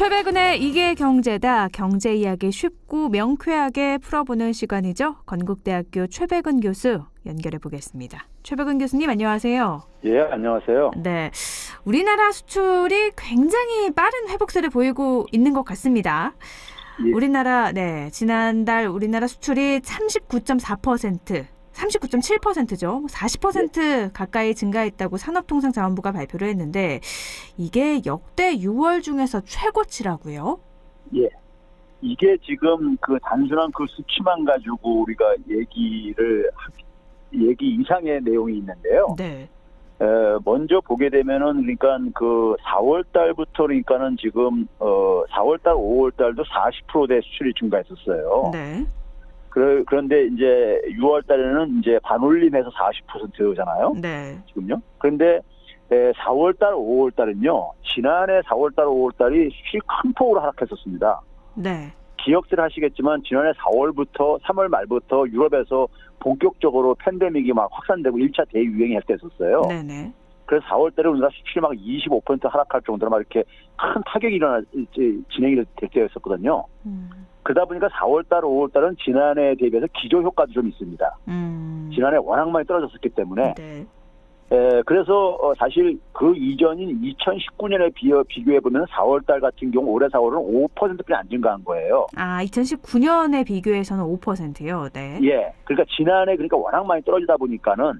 최백은의 이게 경제다. 경제 이야기 쉽고 명쾌하게 풀어보는 시간이죠. 건국대학교 최백은 교수 연결해 보겠습니다. 최백은 교수님 안녕하세요. 예, 안녕하세요. 네, 우리나라 수출이 굉장히 빠른 회복세를 보이고 있는 것 같습니다. 예. 우리나라 지난달 우리나라 수출이 39.7%죠. 40% 가까이 증가했다고 산업통상자원부가 발표를 했는데 이게 역대 6월 중에서 최고치라고요? 예. 이게 지금 그 단순한 그 수치만 가지고 우리가 얘기 이상의 내용이 있는데요. 네. 먼저 보게 되면은 그러니까 그 4월 달부터 그러니까는 지금 4월 달, 5월 달도 40%대 수출이 증가했었어요. 네. 그런데 이제 6월 달에는 이제 반올림해서 40%잖아요. 네. 지금요. 그런데 4월 달, 5월 달은요. 지난해 4월 달, 5월 달이 수출이 큰 폭으로 하락했었습니다. 네. 기억들 하시겠지만 지난해 4월부터 3월 말부터 유럽에서 본격적으로 팬데믹이 막 확산되고 1차 대유행이 할 때였었어요. 네네. 그래서 4월 달에 우리나라 수출이 막 25% 하락할 정도로 막 이렇게 큰 타격이 진행이 될 때였었거든요. 그러다 보니까 4월 달, 5월 달은 지난해 대비해서 기저 효과도 좀 있습니다. 지난해 워낙 많이 떨어졌었기 때문에. 네. 그래서 사실 그 이전인 2019년에 비교해보면 4월 달 같은 경우 올해 4월은 5%뿐이 안 증가한 거예요. 아, 2019년에 비교해서는 5%요. 네. 예. 그러니까 지난해 워낙 많이 떨어지다 보니까는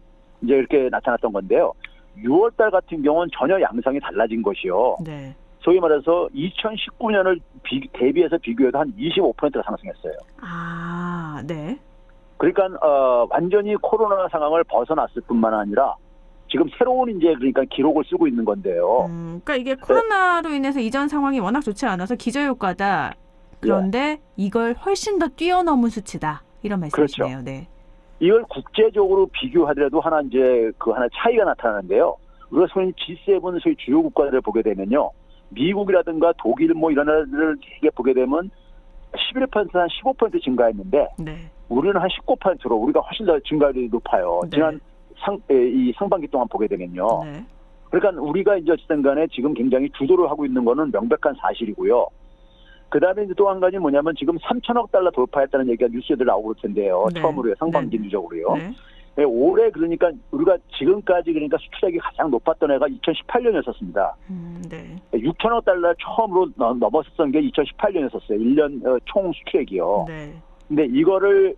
이제 이렇게 나타났던 건데요. 6월 달 같은 경우는 전혀 양상이 달라진 것이요. 네. 소위 말해서 2019년을 대비해서 비교해도 한 25%가 상승했어요. 아, 네. 그러니까 완전히 코로나 상황을 벗어났을 뿐만 아니라 지금 새로운 이제 그러니까 기록을 쓰고 있는 건데요. 그러니까 이게 코로나로 인해서 이전 상황이 워낙 좋지 않아서 기저효과다. 그런데 이걸 훨씬 더 뛰어넘은 수치다. 이런 말씀이시네요. 그렇죠. 네. 이걸 국제적으로 비교하더라도 하나 차이가 나타나는데요. 우리가 소위 G7 소위 주요 국가들을 보게 되면요. 미국이라든가 독일 이런 나라들을 되게 보게 되면 11%, 한 15% 증가했는데 네. 우리는 한 19%로 우리가 훨씬 더 증가율이 높아요. 네. 지난 상반기 동안 보게 되면요. 네. 그러니까 우리가 이제 어쨌든 간에 지금 굉장히 주도를 하고 있는 거는 명백한 사실이고요. 그 다음에 또 한 가지 뭐냐면 지금 3천억 달러 돌파했다는 얘기가 뉴스에들 나오고 그럴 텐데요. 네. 처음으로요. 상반기 네. 누적으로요. 네. 네, 올해 그러니까 우리가 지금까지 그러니까 수출액이 가장 높았던 해가 2018년이었습니다. 네. 6천억 달러 처음으로 넘었었던 게 2018년이었어요. 1년 총 수출액이요. 네. 근데 이거를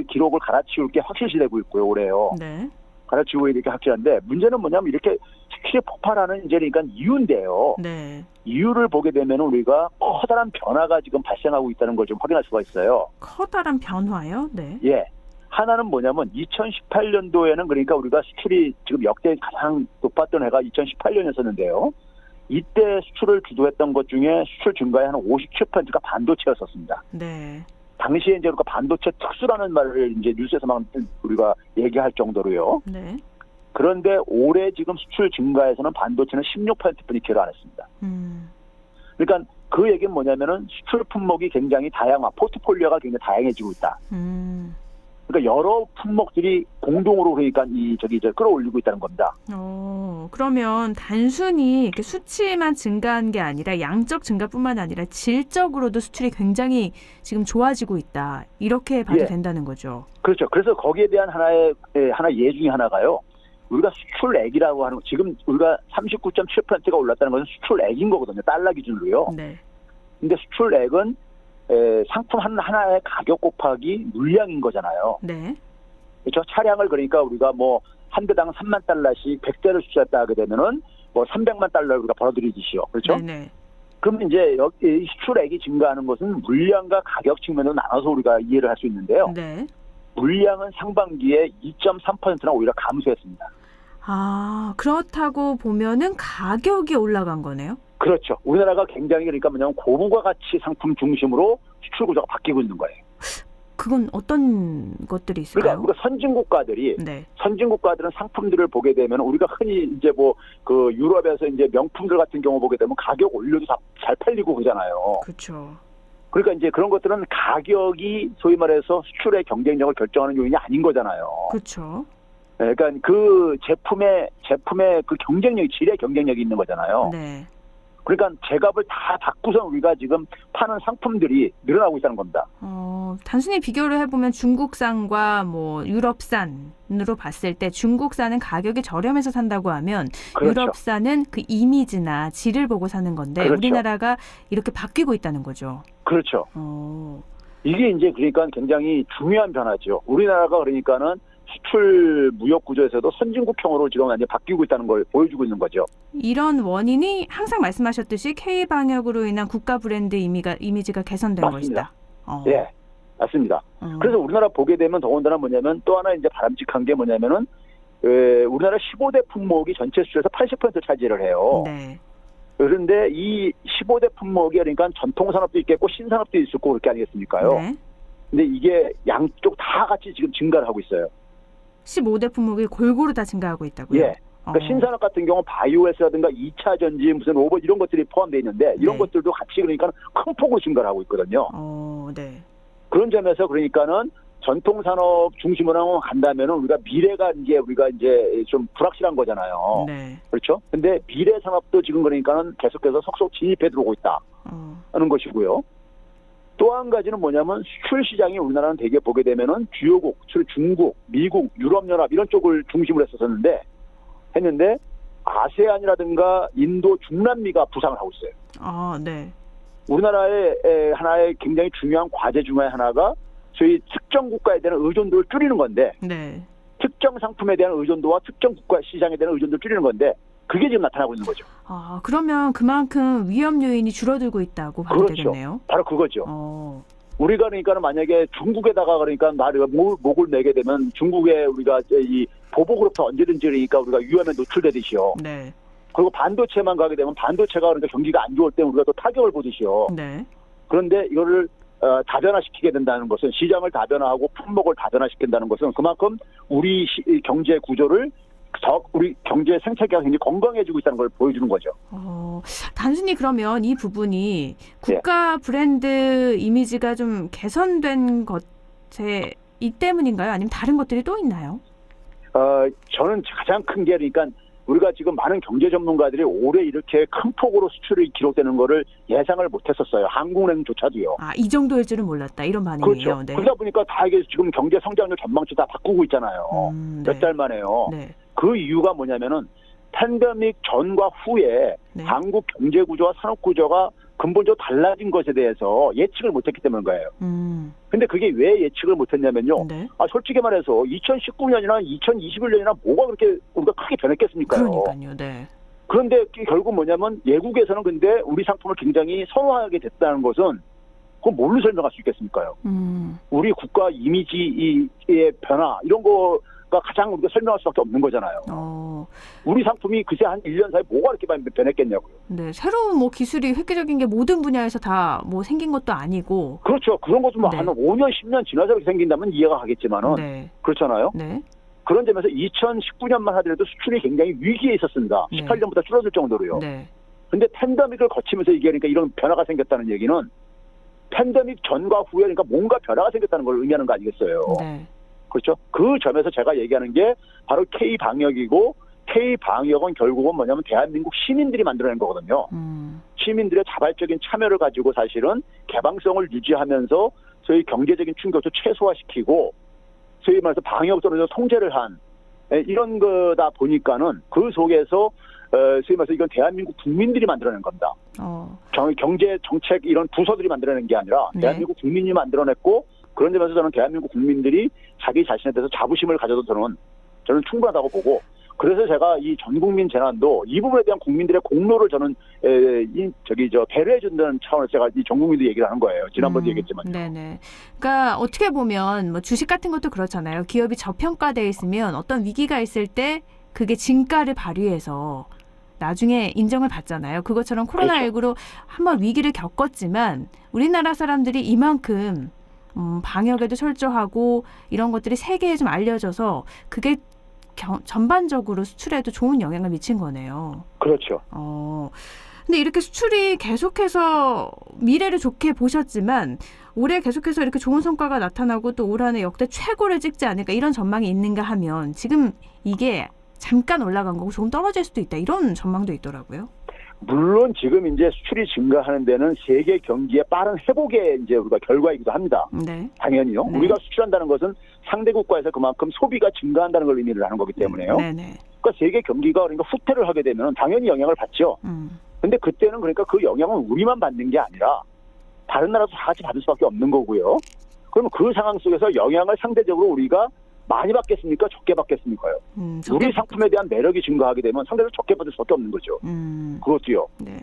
기록을 갈아치울 게 확실시되고 있고요. 올해요. 네. 갈아치우고 이렇게 확실한데 문제는 뭐냐면 이렇게 수출이 폭발하는 이제 그러니까 이유인데요. 네. 이유를 보게 되면 우리가 커다란 변화가 지금 발생하고 있다는 걸 좀 확인할 수가 있어요. 커다란 변화요? 네. 예. 하나는 뭐냐면 2018년도에는 그러니까 우리가 수출이 지금 역대 가장 높았던 해가 2018년이었는데요. 이때 수출을 주도했던 것 중에 수출 증가의 한 57%가 반도체였었습니다. 네. 당시에 이제 그러니까 반도체 특수라는 말을 이제 뉴스에서만 우리가 얘기할 정도로요. 네. 그런데 올해 지금 수출 증가에서는 반도체는 16%뿐이 기여를 안 했습니다. 그러니까 그 얘기는 뭐냐면은 수출 품목이 굉장히 포트폴리오가 굉장히 다양해지고 있다. 그러니까 여러 품목들이 공동으로 그러니까 끌어올리고 있다는 겁니다. 그러면 단순히 이렇게 수치만 증가한 게 아니라 양적 증가뿐만 아니라 질적으로도 수출이 굉장히 지금 좋아지고 있다. 이렇게 봐도 된다는 거죠. 그렇죠. 그래서 거기에 대한 하나의 예 중에 하나가요. 우리가 수출액이라고 하는 지금 우리가 39.7%가 올랐다는 것은 수출액인 거거든요. 달러 기준으로요. 네. 근데 수출액은 상품 하나의 가격 곱하기 물량인 거잖아요. 네. 그렇죠. 차량을 그러니까 우리가 한 대당 3만 달러씩 100대를 수출했다 하게 되면은 300만 달러를 우리가 벌어들이듯이요. 그렇죠. 네네. 그럼 이제 여기 수출액이 증가하는 것은 물량과 가격 측면으로 나눠서 우리가 이해를 할 수 있는데요. 네. 물량은 상반기에 2.3%나 오히려 감소했습니다. 아, 그렇다고 보면은 가격이 올라간 거네요? 그렇죠. 우리나라가 굉장히 그러니까 뭐냐면 고부가 가치 상품 중심으로 수출 구조가 바뀌고 있는 거예요. 그건 어떤 것들이 있을까요? 그러니까 우리가 선진국가들이 네. 선진국가들은 상품들을 보게 되면 우리가 흔히 이제 그 유럽에서 이제 명품들 같은 경우 보게 되면 가격 올려도 잘 팔리고 그러잖아요. 그렇죠. 그러니까 이제 그런 것들은 가격이 소위 말해서 수출의 경쟁력을 결정하는 요인이 아닌 거잖아요. 그렇죠. 그러니까 그 제품의 그 경쟁력이 질의 경쟁력이 있는 거잖아요. 네. 그러니까 제값을 다 받고서 우리가 지금 파는 상품들이 늘어나고 있다는 겁니다. 단순히 비교를 해보면 중국산과 뭐 유럽산으로 봤을 때 중국산은 가격이 저렴해서 산다고 하면 그렇죠. 유럽산은 그 이미지나 질을 보고 사는 건데 그렇죠. 우리나라가 이렇게 바뀌고 있다는 거죠. 그렇죠. 이게 이제 그러니까 굉장히 중요한 변화죠. 우리나라가 그러니까는 수출 무역 구조에서도 선진국형으로 지금 완전히 바뀌고 있다는 걸 보여주고 있는 거죠. 이런 원인이 항상 말씀하셨듯이 K-방역으로 인한 국가 브랜드 이미지가 개선된 맞습니다. 것이다. 예, 맞습니다. 그래서 우리나라 보게 되면 더군다나 뭐냐면 또 하나 이제 바람직한 게 뭐냐면은 우리나라 15대 품목이 전체 수출에서 80% 차지를 해요. 네. 그런데 이 15대 품목이 그러니까 전통산업도 있겠고 신산업도 있었고 그렇게 아니겠습니까요? 네. 근데 이게 양쪽 다 같이 지금 증가를 하고 있어요. 15대 품목이 골고루 다 증가하고 있다고요? 예. 그러니까 신산업 같은 경우 바이오에스라든가 2차 전지 무슨 로봇 이런 것들이 포함되어 있는데 이런 네. 것들도 같이 그러니까 큰 폭으로 증가를 하고 있거든요. 네. 그런 점에서 그러니까는 전통산업 중심으로 간다면은 우리가 미래가 이제 좀 불확실한 거잖아요. 네. 그렇죠? 근데 미래 산업도 지금 그러니까는 계속해서 속속 진입해 들어오고 있다 하는 것이고요. 또 한 가지는 뭐냐면 수출 시장이 우리나라는 되게 보게 되면은 주요국, 중국, 미국, 유럽연합 이런 쪽을 중심으로 했는데 아세안이라든가 인도, 중남미가 부상을 하고 있어요. 네. 우리나라의 하나의 굉장히 중요한 과제 중에 하나가 저희 특정 국가에 대한 의존도를 줄이는 건데 네. 특정 상품에 대한 의존도와 특정 국가 시장에 대한 의존도를 줄이는 건데 그게 지금 나타나고 있는 거죠. 그러면 그만큼 위험 요인이 줄어들고 있다고 봐도 그렇죠. 되겠네요. 바로 그거죠. 우리가 그러니까 만약에 중국에다가 그러니까 목을 내게 되면 중국에 우리가 이 보복으로부터 언제든지 그러니까 우리가 위험에 노출되듯이요. 네. 그리고 반도체만 가게 되면 반도체가 그러니까 경기가 안 좋을 때 우리가 또 타격을 보듯이요. 네. 그런데 이거를 다변화시키게 된다는 것은 시장을 다변화하고 품목을 다변화시킨다는 것은 그만큼 우리 경제 구조를 우리 경제 생태계가 굉장히 건강해지고 있다는 걸 보여주는 거죠. 단순히 그러면 이 부분이 국가 브랜드 이미지가 좀 개선된 것에 이 때문인가요? 아니면 다른 것들이 또 있나요? 저는 가장 큰 게 그러니까 우리가 지금 많은 경제 전문가들이 올해 이렇게 큰 폭으로 수출이 기록되는 거를 예상을 못했었어요. 한국은행조차도요. 이 정도일 줄은 몰랐다. 이런 반응이에요. 그렇죠. 네. 그러다 보니까 다 이게 지금 경제 성장률 전망치 다 바꾸고 있잖아요. 네. 몇 달 만에요. 네. 그 이유가 뭐냐면은 팬데믹 전과 후에 네. 한국 경제 구조와 산업 구조가 근본적으로 달라진 것에 대해서 예측을 못했기 때문인 거예요. 근데 그게 왜 예측을 못했냐면요. 네. 솔직히 말해서 2019년이나 2021년이나 뭐가 그렇게 우리가 크게 변했겠습니까요? 그러니까요. 네. 그런데 결국 뭐냐면 외국에서는 근데 우리 상품을 굉장히 선호하게 됐다는 것은 그건 뭘로 설명할 수 있겠습니까요? 우리 국가 이미지의 변화 이런 거가 가장 우리가 설명할 수밖에 없는 거잖아요. 우리 상품이 그새 한 1년 사이에 뭐가 이렇게 많이 변했겠냐고요. 네, 새로운 뭐 기술이 획기적인 게 모든 분야에서 다 뭐 생긴 것도 아니고. 그렇죠. 그런 것도 뭐 네. 한 5년, 10년 지나서 이렇게 생긴다면 이해가 가겠지만은 네. 그렇잖아요. 네. 그런 점에서 2019년만 하더라도 수출이 굉장히 위기에 있었습니다. 네. 18년보다 줄어들 정도로요. 네. 근데 팬데믹을 거치면서 이게 그러니까 이런 변화가 생겼다는 얘기는 팬데믹 전과 후에 그러니까 뭔가 변화가 생겼다는 걸 의미하는 거 아니겠어요. 네. 그렇죠. 그 점에서 제가 얘기하는 게 바로 K-방역이고 K-방역은 결국은 뭐냐면 대한민국 시민들이 만들어낸 거거든요. 시민들의 자발적인 참여를 가지고 사실은 개방성을 유지하면서 소위 경제적인 충격도 최소화시키고 소위 말해서 방역으로 통제를 한 이런 거다 보니까는 그 속에서 소위 말해서 이건 대한민국 국민들이 만들어낸 겁니다. 경제 정책 이런 부서들이 만들어낸 게 아니라 네. 대한민국 국민이 만들어냈고 그런 점에서 저는 대한민국 국민들이 자기 자신에 대해서 자부심을 가져도 저는 충분하다고 보고 그래서 제가 이 전국민 재난도 이 부분에 대한 국민들의 공로를 저는 배려해 준다는 차원에서 제가 이 전국민도 얘기를 하는 거예요. 지난번도 얘기했지만요. 네네. 그러니까 어떻게 보면 뭐 주식 같은 것도 그렇잖아요. 기업이 저평가돼 있으면 어떤 위기가 있을 때 그게 진가를 발휘해서 나중에 인정을 받잖아요. 그것처럼 코로나19로 한번 위기를 겪었지만 우리나라 사람들이 이만큼 방역에도 철저하고 이런 것들이 세계에 좀 알려져서 그게 전반적으로 수출에도 좋은 영향을 미친 거네요. 그렇죠. 근데 이렇게 수출이 계속해서 미래를 좋게 보셨지만 올해 계속해서 이렇게 좋은 성과가 나타나고 또 올 한해 역대 최고를 찍지 않을까 이런 전망이 있는가 하면 지금 이게 잠깐 올라간 거고 조금 떨어질 수도 있다 이런 전망도 있더라고요. 물론 지금 이제 수출이 증가하는 데는 세계 경기의 빠른 회복의 이제 우리가 결과이기도 합니다. 네. 당연히요. 네. 우리가 수출한다는 것은 상대 국가에서 그만큼 소비가 증가한다는 걸 의미를 하는 거기 때문에요. 네네. 그러니까 세계 경기가 그러니까 후퇴를 하게 되면 당연히 영향을 받죠. 근데 그때는 그러니까 그 영향은 우리만 받는 게 아니라 다른 나라도 다 같이 받을 수밖에 없는 거고요. 그러면 그 상황 속에서 영향을 상대적으로 우리가 많이 받겠습니까? 적게 받겠습니까요? 우리 상품에 대한 매력이 증가하게 되면 상대적으로 적게 받을 수밖에 없는 거죠. 그것도요. 네.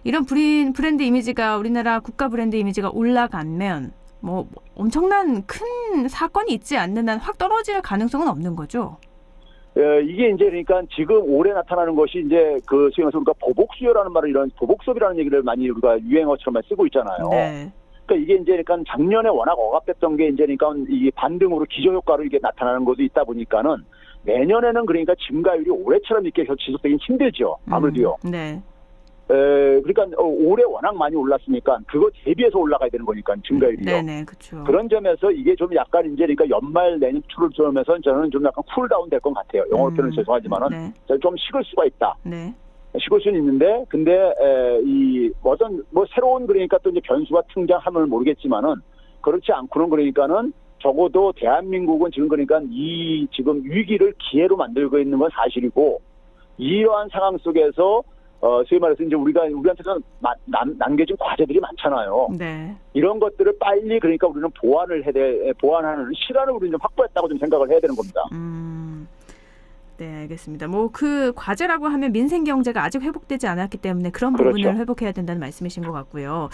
이런 브랜드 이미지가 우리나라 국가 브랜드 이미지가 올라가면 뭐 엄청난 큰 사건이 있지 않는 한 확 떨어질 가능성은 없는 거죠. 이게 이제 그러니까 지금 올해 나타나는 것이 이제 그 소위 말해서 우리가 보복 수요라는 말을 이런 보복 소비라는 얘기를 많이 우리가 유행어처럼 쓰고 있잖아요. 네. 그러니까 이게 이제 그러니까 작년에 워낙 억압됐던 게 이제 그러니까 이 반등으로 기저효과로 이게 나타나는 것도 있다 보니까는 내년에는 그러니까 증가율이 올해처럼 이렇게 지속되긴 힘들죠. 아무래도요. 네. 그러니까 올해 워낙 많이 올랐으니까 그거 대비해서 올라가야 되는 거니까 증가율이요. 네네, 그렇죠. 그런 점에서 이게 좀 약간 이제 그러니까 연말 내년 초를 들으면서 저는 좀 약간 쿨다운 될 것 같아요. 영어로 표현은 죄송하지만은 네. 좀 식을 수가 있다. 네. 식을 수는 있는데 근데 이 어떤 뭐 새로운 그러니까 또 이제 변수가 등장하면 모르겠지만은 그렇지 않고는 그러니까는 적어도 대한민국은 지금 그러니까 이 지금 위기를 기회로 만들고 있는 건 사실이고 이러한 상황 속에서 소위 말해서 이제 우리한테는 남겨진 과제들이 많잖아요. 네. 이런 것들을 빨리 그러니까 우리는 보완하는 시간을 우리는 좀 확보했다고 좀 생각을 해야 되는 겁니다. 네, 알겠습니다. 뭐 그 과제라고 하면 민생 경제가 아직 회복되지 않았기 때문에 그런 그렇죠. 부분을 회복해야 된다는 말씀이신 것 같고요.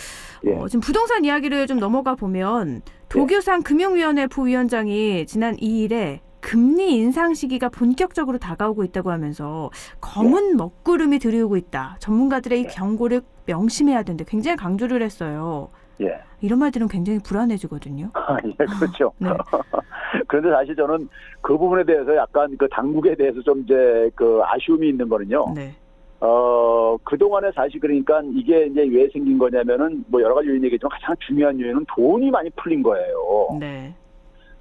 예. 지금 부동산 이야기를 좀 넘어가 보면 도교상 금융위원회 부위원장이 지난 2일에 금리 인상 시기가 본격적으로 다가오고 있다고 하면서 검은 먹구름이 들이오고 있다. 전문가들의 이 경고를 명심해야 된다. 굉장히 강조를 했어요. 예. 이런 말들은 굉장히 불안해지거든요. 예, 그렇죠. 네. 그런데 사실 저는 그 부분에 대해서 약간 그 당국에 대해서 좀 이제 그 아쉬움이 있는 거는요. 네. 그동안에 사실 그러니까 이게 이제 왜 생긴 거냐면은 뭐 여러 가지 요인이 얘기했지만 가장 중요한 요인은 돈이 많이 풀린 거예요. 네.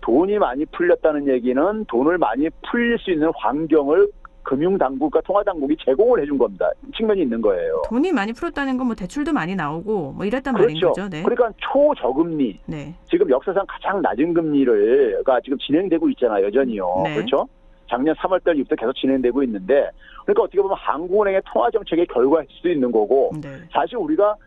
돈이 많이 풀렸다는 얘기는 돈을 많이 풀릴 수 있는 환경을 금융당국과 통화당국이 제공을 해준 겁니다. 측면이 있는 거예요. 돈이 많이 풀었다는 건 뭐 대출도 많이 나오고 뭐 이랬단 그렇죠. 말인 거죠. 네. 그러니까 초저금리, 네. 지금 역사상 가장 낮은 금리가 지금 진행되고 있잖아요. 여전히요. 네. 그렇죠? 작년 3월달 이후부터 계속 진행되고 있는데 그러니까 어떻게 보면 한국은행의 통화정책의 결과일 수도 있는 거고 네. 사실 우리가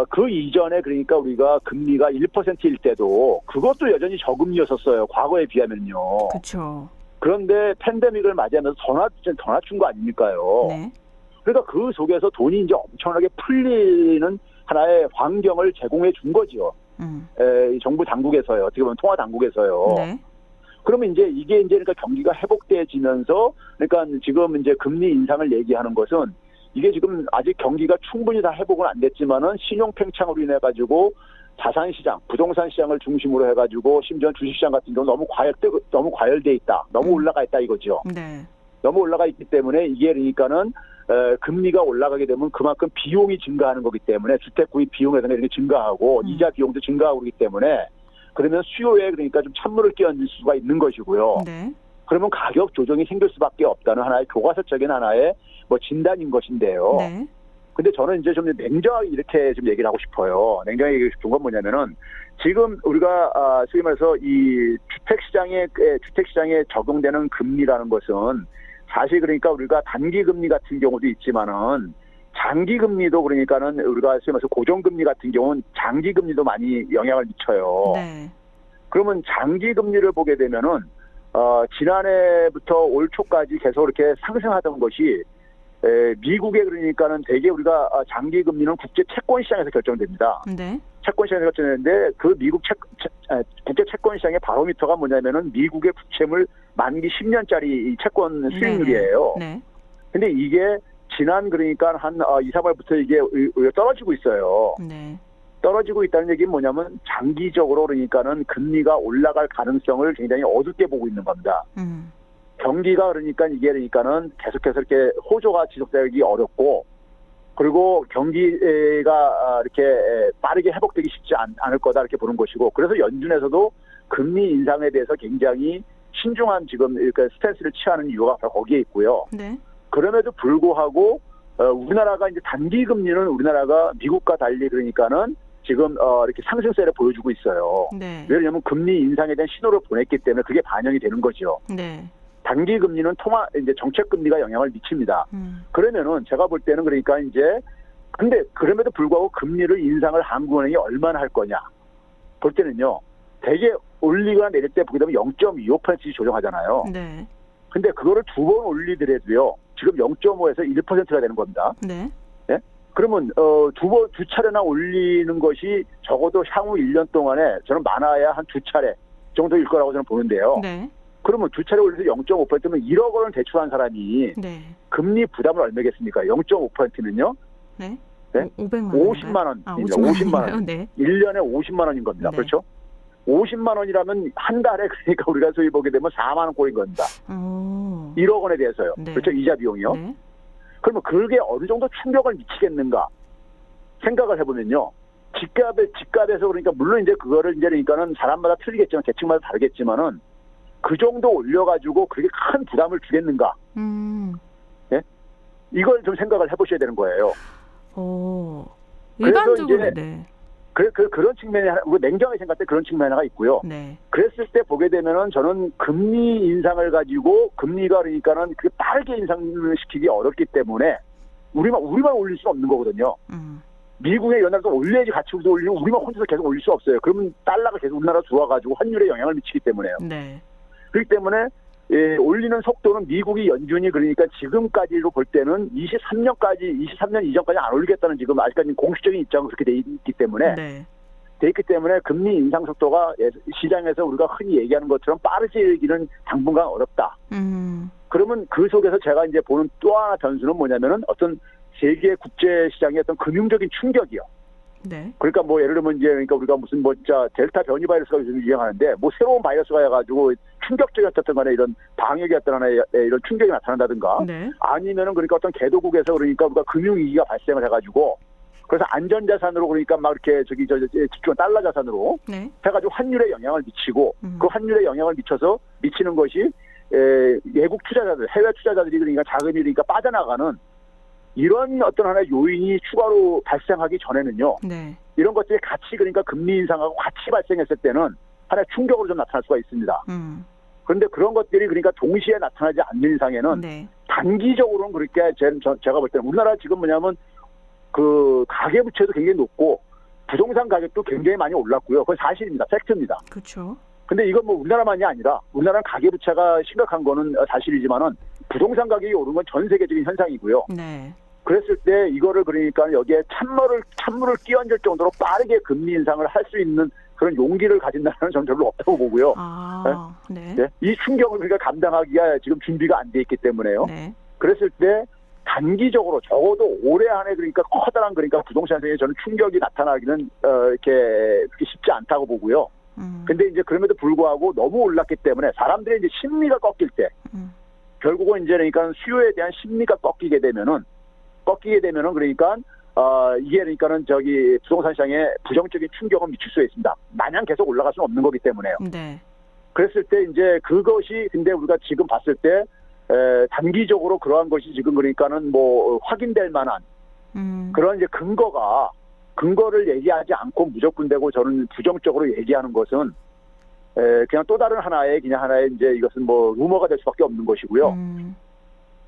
그 이전에 그러니까 우리가 금리가 1%일 때도 그것도 여전히 저금리였었어요. 과거에 비하면요. 그렇죠. 그런데 팬데믹을 맞이하면서 더 낮춘 거 아닙니까요? 네. 그러니까 그 속에서 돈이 이제 엄청나게 풀리는 하나의 환경을 제공해 준 거죠. 정부 당국에서요. 어떻게 보면 통화 당국에서요. 네. 그러면 이제 이게 이제 그러니까 경기가 회복돼지면서 그러니까 지금 이제 금리 인상을 얘기하는 것은 이게 지금 아직 경기가 충분히 다 회복은 안 됐지만은 신용 팽창으로 인해 가지고 자산 시장, 부동산 시장을 중심으로 해가지고 심지어 주식시장 같은 경우 너무 과열돼 있다, 너무 올라가 있다 이거죠. 네. 너무 올라가 있기 때문에 이게 그러니까는 금리가 올라가게 되면 그만큼 비용이 증가하는 거기 때문에 주택 구입 비용에서 이렇게 증가하고 이자 비용도 증가하고 그렇기 때문에 그러면 수요에 그러니까 좀 찬물을 끼얹을 수가 있는 것이고요. 네. 그러면 가격 조정이 생길 수밖에 없다는 하나의 교과서적인 하나의 뭐 진단인 것인데요. 네. 근데 저는 이제 좀 냉정하게 이렇게 좀 얘기를 하고 싶어요. 냉정하게 얘기하고 싶은 건 뭐냐면은 지금 우리가 소위 말해서 이 주택시장에 적용되는 금리라는 것은 사실 그러니까 우리가 단기 금리 같은 경우도 있지만은 장기 금리도 그러니까는 우리가 소위 말해서 고정금리 같은 경우는 장기 금리도 많이 영향을 미쳐요. 네. 그러면 장기 금리를 보게 되면은 지난해부터 올 초까지 계속 이렇게 상승하던 것이 미국에 그러니까는 대개 우리가 장기 금리는 국제 채권 시장에서 결정됩니다. 네. 채권 시장에서 결정되는데 그 미국 국제 채권 시장의 바로미터가 뭐냐면은 미국의 국채물 만기 10년짜리 채권 수익률이에요. 네. 근데 이게 지난 그러니까 한 2, 3월부터 이게 떨어지고 있어요. 네. 떨어지고 있다는 얘기는 뭐냐면 장기적으로 그러니까는 금리가 올라갈 가능성을 굉장히 어둡게 보고 있는 겁니다. 경기가 그러니까는 계속해서 이렇게 호조가 지속되기 어렵고 그리고 경기가 이렇게 빠르게 회복되기 쉽지 않을 거다 이렇게 보는 것이고 그래서 연준에서도 금리 인상에 대해서 굉장히 신중한 지금 이렇게 스탠스를 취하는 이유가 바로 거기에 있고요. 네. 그럼에도 불구하고 우리나라가 이제 단기 금리는 우리나라가 미국과 달리 그러니까는 지금 이렇게 상승세를 보여주고 있어요. 네. 왜냐하면 금리 인상에 대한 신호를 보냈기 때문에 그게 반영이 되는 거죠. 네. 단기 금리는 이제 정책 금리가 영향을 미칩니다. 그러면은 제가 볼 때는 그러니까 이제 근데 그럼에도 불구하고 금리를 인상을 한국은행이 얼마나 할 거냐 볼 때는요. 대개 올리거나 내릴 때 보게 되면 0.25%씩 조정하잖아요. 네. 근데 그거를 두 번 올리더라도요. 지금 0.5에서 1%가 되는 겁니다. 네. 예? 그러면 두 차례나 올리는 것이 적어도 향후 1년 동안에 저는 많아야 한 두 차례 정도일 거라고 저는 보는데요. 네. 그러면 두 차례 올려서 0.5%면 1억 원을 대출한 사람이 네. 금리 부담을 얼마겠습니까? 0.5%는요? 네. 네? 500만 원. 50만 원. 아, 50만 원. 네. 1년에 50만 원인 겁니다. 네. 그렇죠? 50만 원이라면 한 달에 그러니까 우리가 소위 보게 되면 4만 원 꼴인 겁니다. 1억 원에 대해서요. 네. 그렇죠? 이자 비용이요. 네. 그러면 그게 어느 정도 충격을 미치겠는가 생각을 해보면요. 집값에서 그러니까 물론 이제 그거를 이제 그러니까는 사람마다 틀리겠지만 계층마다 다르겠지만은 그 정도 올려가지고 그렇게 큰 부담을 주겠는가? 예? 이걸 좀 생각을 해보셔야 되는 거예요. 일반적으로 네. 그런 측면이 우리 냉정하게 생각할 때 그런 측면이 하나가 있고요. 네. 그랬을 때 보게 되면은 저는 금리 인상을 가지고 금리가 그러니까는 그게 빠르게 인상을 시키기 어렵기 때문에 우리만 올릴 수 없는 거거든요. 미국의 연합도 올려야지 같이 우리도 올리고 우리만 혼자서 계속 올릴 수 없어요. 그러면 달러가 계속 우리나라 들어와가지고 환율에 영향을 미치기 때문에요. 네. 그렇기 때문에 올리는 속도는 미국이 연준이 그러니까 지금까지로 볼 때는 23년 이전까지 안 올리겠다는 지금 아직까지 공식적인 입장은 그렇게 돼 있기 때문에 네. 돼 있기 때문에 금리 인상 속도가 시장에서 우리가 흔히 얘기하는 것처럼 빠르지기는 당분간 어렵다. 그러면 그 속에서 제가 이제 보는 또 하나 변수는 뭐냐면은 어떤 세계 국제 시장의 어떤 금융적인 충격이요. 네. 그러니까 뭐 예를 들면 이제 그러니까 우리가 무슨 델타 변이 바이러스가 요즘 유행하는데 뭐 새로운 바이러스가 해가지고 충격적이었던 간에 이런 방역이었던 간에 이런 충격이 나타난다든가 네. 아니면은 그러니까 어떤 개도국에서 그러니까 우리가 금융위기가 발생을 해가지고 그래서 안전자산으로 그러니까 막 이렇게 집중 달러 자산으로 네. 해가지고 환율에 영향을 미치고 그 환율에 영향을 미치는 것이 외국 투자자들 해외 투자자들이 그러니까 자금이 그러니까 빠져나가는 이런 어떤 하나의 요인이 추가로 발생하기 전에는요. 네. 이런 것들이 같이 그러니까 금리 인상하고 같이 발생했을 때는 하나의 충격으로 좀 나타날 수가 있습니다. 그런데 그런 것들이 그러니까 동시에 나타나지 않는 이상에는 네. 단기적으로는 그렇게 제가 볼 때는 우리나라 지금 뭐냐면 그 가계부채도 굉장히 높고 부동산 가격도 굉장히 많이 올랐고요. 그건 사실입니다. 팩트입니다. 그렇죠. 근데 이건 뭐 우리나라만이 아니라 우리나라는 가계부채가 심각한 거는 사실이지만은 부동산 가격이 오른 건 전 세계적인 현상이고요. 네. 그랬을 때 이거를 그러니까 여기에 찬물을 끼얹을 정도로 빠르게 금리 인상을 할 수 있는 그런 용기를 가진다는 저는 별로 없다고 보고요. 네. 네? 이 충격을 우리가 감당하기가 지금 준비가 안 돼 있기 때문에요. 네. 그랬을 때 단기적으로 적어도 올해 안에 그러니까 커다란 그러니까 부동산 시장에 저는 충격이 나타나기는 그렇게 쉽지 않다고 보고요. 근데 이제 그럼에도 불구하고 너무 올랐기 때문에 사람들의 이제 심리가 꺾일 때 결국은 이제 그러니까 수요에 대한 심리가 꺾이게 되면은 그러니까 이게 그러니까는 부동산 시장에 부정적인 충격을 미칠 수 있습니다. 마냥 계속 올라갈 수는 없는 거기 때문에요. 네. 그랬을 때 이제 그것이 근데 우리가 지금 봤을 때 단기적으로 그러한 것이 지금 그러니까는 뭐 확인될 만한 그런 이제 근거를 얘기하지 않고 무조건 되고 저는 부정적으로 얘기하는 것은 그냥 또 다른 하나의 이제 이것은 뭐 루머가 될 수밖에 없는 것이고요.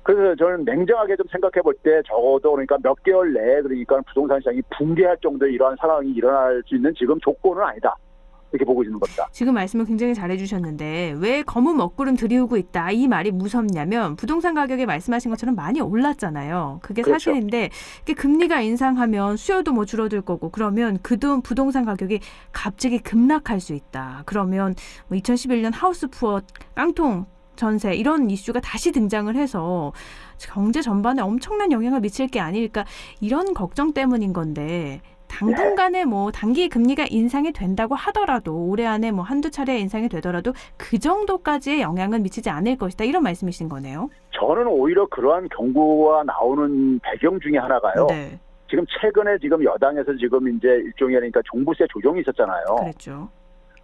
그래서 저는 냉정하게 좀 생각해 볼 때 적어도 그러니까 몇 개월 내에 그러니까 부동산 시장이 붕괴할 정도의 이러한 상황이 일어날 수 있는 지금 조건은 아니다. 이렇게 보고 있는 겁니다. 지금 말씀을 굉장히 잘해주셨는데 왜 검은 먹구름 들이우고 있다 이 말이 무섭냐면 부동산 가격이 말씀하신 것처럼 많이 올랐잖아요. 그게 그렇죠. 사실인데 금리가 인상하면 수요도 뭐 줄어들 거고 그러면 부동산 가격이 갑자기 급락할 수 있다. 그러면 뭐 2011년 하우스 푸어 깡통 전세 이런 이슈가 다시 등장을 해서 경제 전반에 엄청난 영향을 미칠 게 아닐까 이런 걱정 때문인 건데 당분간에 뭐 단기 금리가 인상이 된다고 하더라도 올해 안에 뭐 한두 차례 인상이 되더라도 그 정도까지의 영향은 미치지 않을 것이다 이런 말씀이신 거네요. 저는 오히려 그러한 경고가 나오는 배경 중에 하나가요. 네. 지금 최근에 지금 여당에서 지금 이제 일종의 그러니까 종부세 조정이 있었잖아요. 그렇죠.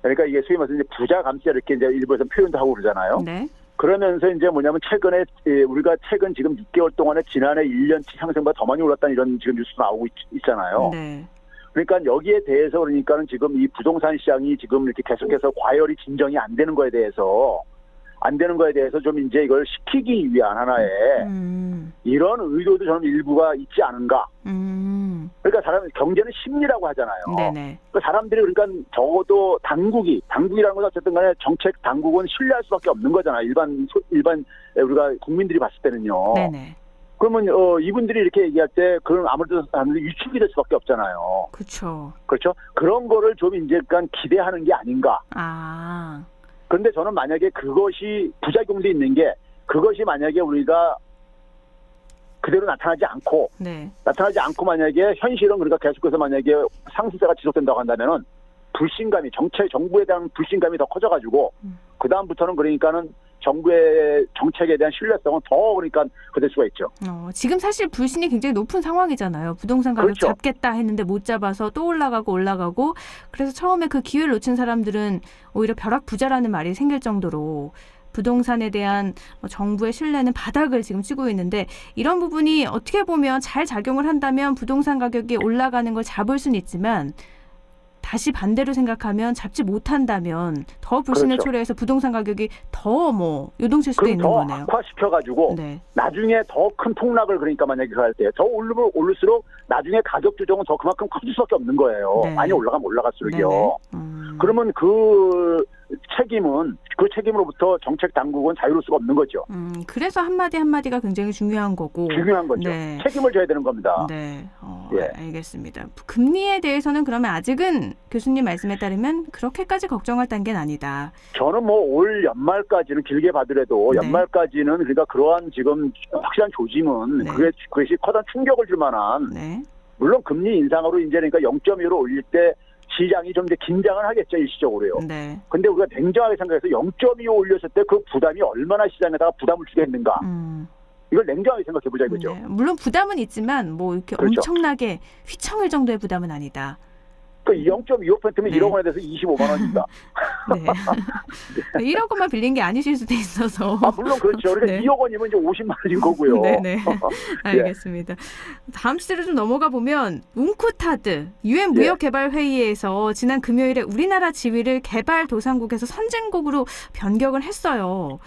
그러니까 이게 소위 말해서 이제 부자 감세 이렇게 이제 일부에서 표현도 하고 그러잖아요. 네. 그러면서 이제 뭐냐면 최근에 우리가 최근 지금 6개월 동안에 지난해 1년치 상승보다 더 많이 올랐다는 이런 지금 뉴스 나오고 있잖아요. 네. 그러니까 여기에 대해서 그러니까는 지금 이 부동산 시장이 지금 이렇게 계속해서 과열이 진정이 안 되는 거에 대해서 좀 이제 이걸 시키기 위한 하나의 이런 의도도 저는 일부가 있지 않은가. 그러니까 경제는 심리라고 하잖아요. 네네. 그러니까 사람들이 그러니까 적어도 당국이라는 건 어쨌든 간에 정책 당국은 신뢰할 수밖에 없는 거잖아요. 일반 우리가 국민들이 봤을 때는요. 네네. 그러면 이분들이 이렇게 얘기할 때 그런 아무래도 사람들이 위축이 될 수밖에 없잖아요. 그렇죠. 그렇죠. 그런 거를 좀 이제 약간 기대하는 게 아닌가. 아. 그런데 저는 만약에 그것이 부작용도 있는 게 그것이 만약에 우리가 그대로 나타나지 않고 만약에 현실은 그러니까 계속해서 만약에 상승세가 지속된다고 한다면은 불신감이 정부에 대한 불신감이 더 커져가지고 그 다음부터는 그러니까는 정부의 정책에 대한 신뢰성은 더 그러니까 그될 수가 있죠. 지금 사실 불신이 굉장히 높은 상황이잖아요. 부동산 가격 그렇죠. 잡겠다 했는데 못 잡아서 또 올라가고 그래서 처음에 그 기회를 놓친 사람들은 오히려 벼락부자라는 말이 생길 정도로 부동산에 대한 정부의 신뢰는 바닥을 지금 치고 있는데 이런 부분이 어떻게 보면 잘 작용을 한다면 부동산 가격이 올라가는 걸 잡을 수는 있지만 다시 반대로 생각하면 잡지 못한다면 더 불신을 그렇죠. 초래해서 부동산 가격이 더 요동칠 수도 있는 더 거네요. 악화시켜가지고 나중에 더 큰 폭락을 그러니까 만약에 할 때 더 오르면 올릴수록 나중에 가격 조정은 더 그만큼 커질 수밖에 없는 거예요. 많이 올라가면 올라갈수록요. 그러면 그 책임으로부터 정책 당국은 자유로울 수가 없는 거죠. 그래서 한마디가 굉장히 중요한 거고. 중요한 거죠. 네. 책임을 져야 되는 겁니다. 네. 알겠습니다. 금리에 대해서는 그러면 아직은 교수님 말씀에 따르면 그렇게까지 걱정할 단계는 아니다. 저는 올 연말까지는 길게 봐더라도 연말까지는 그러니까 그러한 지금 확실한 조짐은 그것이 커다란 충격을 줄 만한 물론 금리 인상으로 이제 그러니까 0.25로 올릴 때 시장이 좀 이제 긴장을 하겠죠, 일시적으로요. 근데 우리가 냉정하게 생각해서 0.25 올렸을 때 그 부담이 얼마나 시장에다가 부담을 주겠는가. 이걸 냉정하게 생각해 보자 이거죠. 물론 부담은 있지만 이렇게 그렇죠. 엄청나게 휘청일 정도의 부담은 아니다. 그 0.25%면 1억 원에 대해서 25만 원입니다. 1억 원만 빌린 게 아니실 수도 있어서. 물론 그렇죠. 그러니까 2억 원이면 이제 50만 원인 거고요. 네네. 알겠습니다. 다음 주제로 좀 넘어가 보면 웅쿠타드 UN 무역개발회의에서 지난 금요일에 우리나라 지위를 개발도상국에서 선진국으로 변경을 했어요.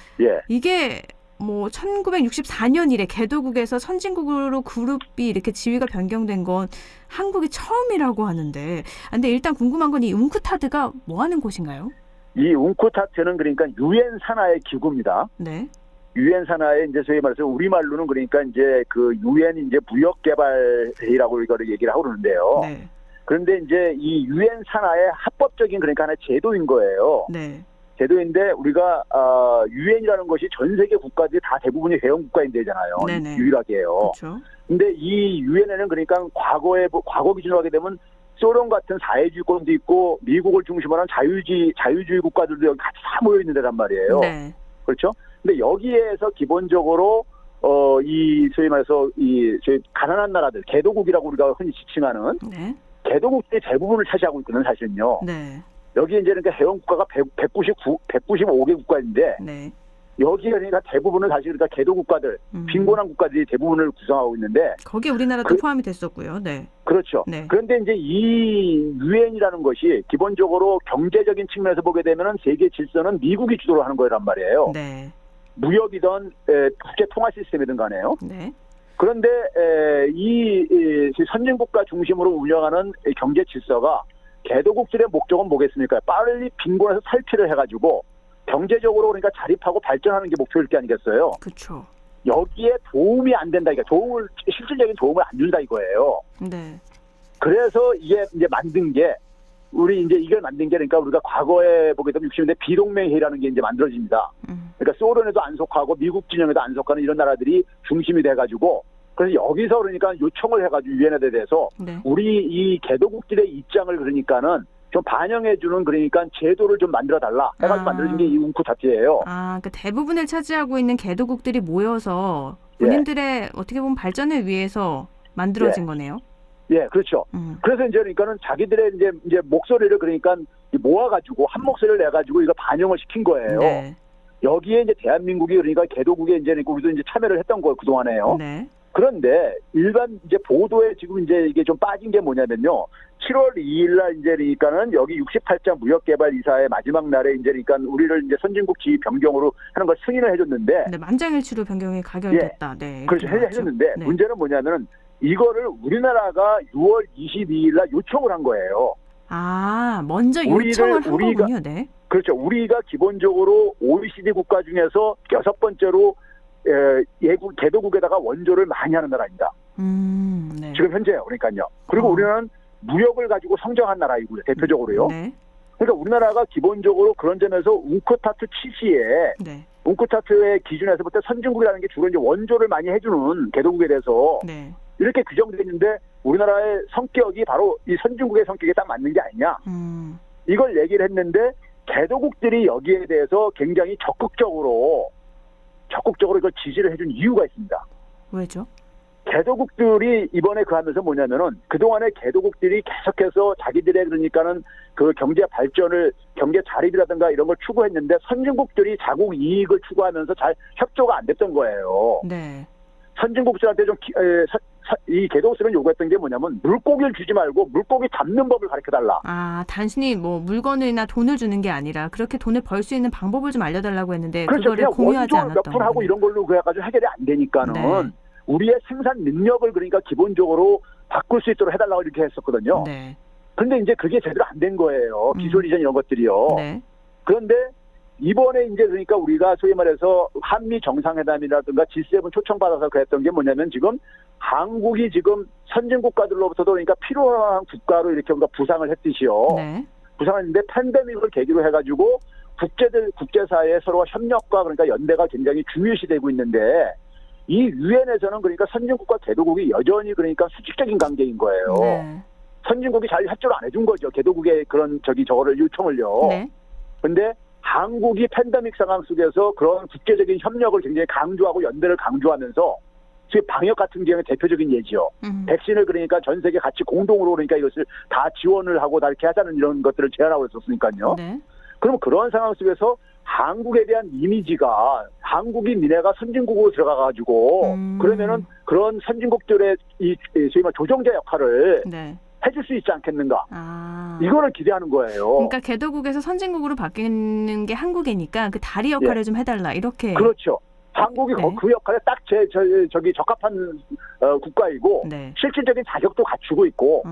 이게 1964년 이래 개도국에서 선진국으로 그룹이 이렇게 지위가 변경된 건 한국이 처음이라고 하는데, 근데 일단 궁금한 건 이 웅쿠타드가 뭐 하는 곳인가요? 이 웅쿠타드는 그러니까 유엔 산하의 기구입니다. 유엔 산하의 이제 소위 말해서 우리말로는 그러니까 이제 그 유엔 이제 무역개발회의라고 이거를 얘기를 하고 그러는데요. 그런데 이제 이 유엔 산하의 합법적인 그러니까 하나의 제도인 거예요. 제도인데 우리가 유엔이라는 것이 전 세계 국가들이 다 대부분이 회원 국가인데잖아요. 유일하게요. 근데 이 유엔에는 그러니까 과거 기준으로 하게 되면 소련 같은 사회주의권도 있고 미국을 중심으로 한 자유주의 국가들도 여기 같이 다 모여 있는 데란 말이에요. 그렇죠? 근데 여기에서 기본적으로 이 소위 말해서 저희 가난한 나라들 개도국이라고 우리가 흔히 지칭하는 개도국들이 대부분을 차지하고 있거든요, 사실은요. 여기 이제 그러니까 회원 국가가 195개 국가인데 여기 그러니까 대부분은 사실 그러니까 개도 국가들, 빈곤한 국가들이 대부분을 구성하고 있는데 거기에 우리나라도 포함이 됐었고요. 그렇죠. 그런데 이제 이 유엔이라는 것이 기본적으로 경제적인 측면에서 보게 되면은 세계 질서는 미국이 주도를 하는 거란 말이에요. 무역이든 국제 통화 시스템이든 간에요. 그런데 이 선진국가 중심으로 운영하는 경제 질서가 개도국들의 목적은 뭐겠습니까? 빨리 빈곤에서 탈피를 해가지고 경제적으로 그러니까 자립하고 발전하는 게 목표일 게 아니겠어요? 그렇죠. 여기에 도움이 안 된다, 이게 실질적인 도움을 안 준다 이거예요. 그래서 이게 이제 만든 게 이걸 만든 게 그러니까 우리가 과거에 보게 되면 60년대 비동맹회의라는 게 이제 만들어집니다. 그러니까 소련에도 안 속하고 미국 진영에도 안 속하는 이런 나라들이 중심이 돼가지고. 그래서 여기서 그러니까 요청을 해가지고 유엔에 대해서 우리 이 개도국들의 입장을 그러니까는 좀 반영해주는 그러니까 제도를 좀 만들어달라 해가지고 만들어진 게 이 웅쿠타드예요. 그러니까 대부분을 차지하고 있는 개도국들이 모여서 본인들의 어떻게 보면 발전을 위해서 만들어진 거네요. 그렇죠. 그래서 이제 그러니까는 자기들의 이제 목소리를 그러니까 모아가지고 한 목소리를 내가지고 이거 반영을 시킨 거예요. 여기에 이제 대한민국이 그러니까 개도국에 이제 우리도 이제 참여를 했던 거 그동안에요. 네. 그런데 일반 이제 보도에 지금 이제 이게 좀 빠진 게 뭐냐면요. 7월 2일 날 이제 그러니까는 여기 68자 무역개발 이사의 마지막 날에 이제 그러니까 우리를 이제 선진국 지위 변경으로 하는 걸 승인을 해줬는데. 네, 만장일치로 변경이 가결됐다. 네. 그렇죠. 해줬는데 네. 문제는 뭐냐면은 이거를 우리나라가 6월 22일 날 요청을 한 거예요. 아, 먼저 요청을 한 거군요. 네. 그렇죠. 우리가 기본적으로 OECD 국가 중에서 6번째로 개도국에다가 원조를 많이 하는 나라입니다. 네. 지금 현재요. 그러니까요. 그리고 우리는 무역을 가지고 성장한 나라이고요. 대표적으로요. 네. 그러니까 우리나라가 기본적으로 그런 점에서 웅크타트 취지에 네. 웅크타트의 기준에서부터 선진국이라는 게 주로 이제 원조를 많이 해주는 개도국에 대해서 네. 이렇게 규정되어 있는데 우리나라의 성격이 바로 이 선진국의 성격에 딱 맞는 게 아니냐. 이걸 얘기를 했는데 개도국들이 여기에 대해서 굉장히 적극적으로 이걸 지지를 해준 이유가 있습니다. 왜죠? 개도국들이 이번에 그 하면서 뭐냐면은 그동안에 개도국들이 계속해서 자기들의 그러니까는 그 경제 발전을 경제 자립이라든가 이런 걸 추구했는데 선진국들이 자국 이익을 추구하면서 잘 협조가 안 됐던 거예요. 네. 선진국들한테 좀 이 개도국들은 요구했던 게 뭐냐면 물고기를 주지 말고 물고기 잡는 법을 가르쳐달라. 아, 단순히 뭐 물건이나 돈을 주는 게 아니라 그렇게 돈을 벌 수 있는 방법을 좀 알려달라고 했는데 그렇죠. 그거를 공유하지 원조 몇 않았던 푼 하고 거군요. 이런 걸로 그래가지고 해결이 안 되니까는 네. 우리의 생산 능력을 그러니까 기본적으로 바꿀 수 있도록 해달라고 이렇게 했었거든요. 네. 그런데 이제 그게 제대로 안 된 거예요. 기술 이전 이런 것들이요. 네. 그런데 이번에 이제 그러니까 우리가 소위 말해서 한미 정상회담이라든가 G7 초청받아서 그랬던 게 뭐냐면 지금 한국이 지금 선진 국가들로부터도 그러니까 필요한 국가로 이렇게 우리가 부상을 했듯이요. 네. 부상을 했는데 팬데믹을 계기로 해가지고 국제사회의 서로가 협력과 그러니까 연대가 굉장히 중요시되고 있는데 이 유엔에서는 그러니까 선진국과 개도국이 여전히 그러니까 수직적인 관계인 거예요. 네. 선진국이 잘 협조를 안 해준 거죠. 개도국의 그런 저거를 요청을요. 네. 근데 한국이 팬데믹 상황 속에서 그런 국제적인 협력을 굉장히 강조하고 연대를 강조하면서 지금 방역 같은 경우에 대표적인 예지요. 백신을 그러니까 전 세계 같이 공동으로 그러니까 이것을 다 지원을 하고 다 이렇게 하자는 이런 것들을 제안하고 있었으니까요. 네. 그럼 그런 상황 속에서 한국에 대한 이미지가 한국이 니네가 선진국으로 들어가가지고 그러면은 그런 선진국들의 이 소위 말 조정자 역할을 네. 해줄 수 있지 않겠는가? 아. 이거를 기대하는 거예요. 그러니까 개도국에서 선진국으로 바뀌는 게 한국이니까 그 다리 역할을 좀 해달라 이렇게. 그렇죠. 한국이 네. 그 역할에 딱 저기 적합한 국가이고 네. 실질적인 자격도 갖추고 있고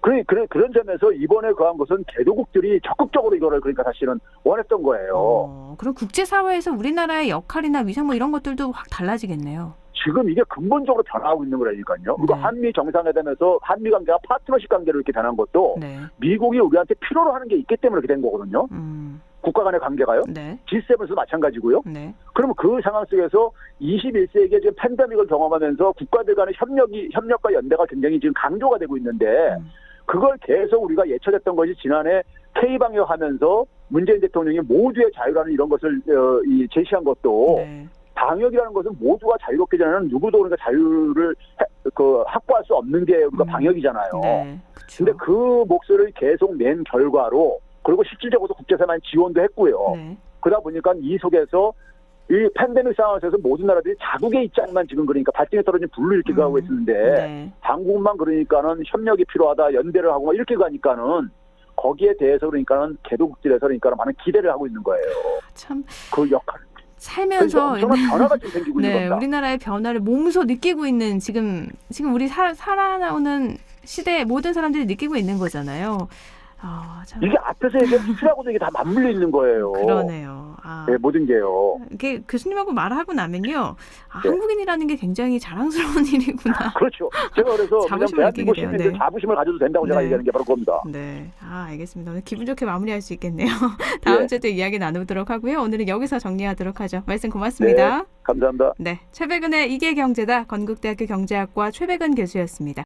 그런 점에서 이번에 그한 것은 개도국들이 적극적으로 이거를 그러니까 사실은 원했던 거예요. 그럼 국제사회에서 우리나라의 역할이나 위상 뭐 이런 것들도 확 달라지겠네요. 지금 이게 근본적으로 변화하고 있는 거라니까요. 그리고 네. 한미 정상회담에서 한미 관계가 파트너십 관계로 이렇게 변한 것도 네. 미국이 우리한테 필요로 하는 게 있기 때문에 그렇게 된 거거든요. 국가 간의 관계가요. 네. G7에서도 마찬가지고요. 네. 그러면 그 상황 속에서 21세기에 지금 팬데믹을 경험하면서 국가들 간의 협력과 연대가 굉장히 지금 강조가 되고 있는데 그걸 계속 우리가 예측했던 것이 지난해 K방역 하면서 문재인 대통령이 모두의 자유라는 이런 것을 제시한 것도 네. 방역이라는 것은 모두가 자유롭게 되는 누구도 그러니까 자유를 확보할 수 없는 게 우리가 방역이잖아요. 네. 근데 그 목소리를 계속 낸 결과로 그리고 실질적으로 국제사회만 지원도 했고요. 네. 그러다 보니까 이 속에서 이 팬데믹 상황에서 모든 나라들이 자국의 입장만 지금 그러니까 발등에 떨어진 불로 이렇게 가고 있는데 네. 한국만 그러니까는 협력이 필요하다 연대를 하고 막 이렇게 가니까는 거기에 대해서 그러니까는 개도국들에서 그러니까 많은 기대를 하고 있는 거예요. 참 그 역할. 살면서 엄청난 변화가 지금 생기고 있는 네, 겁니다. 우리나라의 변화를 몸소 느끼고 있는 지금 우리 살아나오는 시대에 모든 사람들이 느끼고 있는 거잖아요. 참. 이게 앞에서 얘기한 수출하고도 이게 다 맞물려 있는 거예요. 그러네요. 네, 모든 게요. 이게 교수님하고 말하고 나면요. 네. 한국인이라는 게 굉장히 자랑스러운 일이구나. 그렇죠. 제가 그래서 그냥 자부심을 대한민국 느끼게 돼요. 시민들 네. 자부심을 가져도 된다고 제가 네. 얘기하는 게 바로 그겁니다. 네. 알겠습니다. 오늘 기분 좋게 마무리할 수 있겠네요. 다음 주에 또 이야기 나누도록 하고요. 오늘은 여기서 정리하도록 하죠. 말씀 고맙습니다. 네, 감사합니다. 네. 최백은의 이게 경제다. 건국대학교 경제학과 최백은 교수였습니다.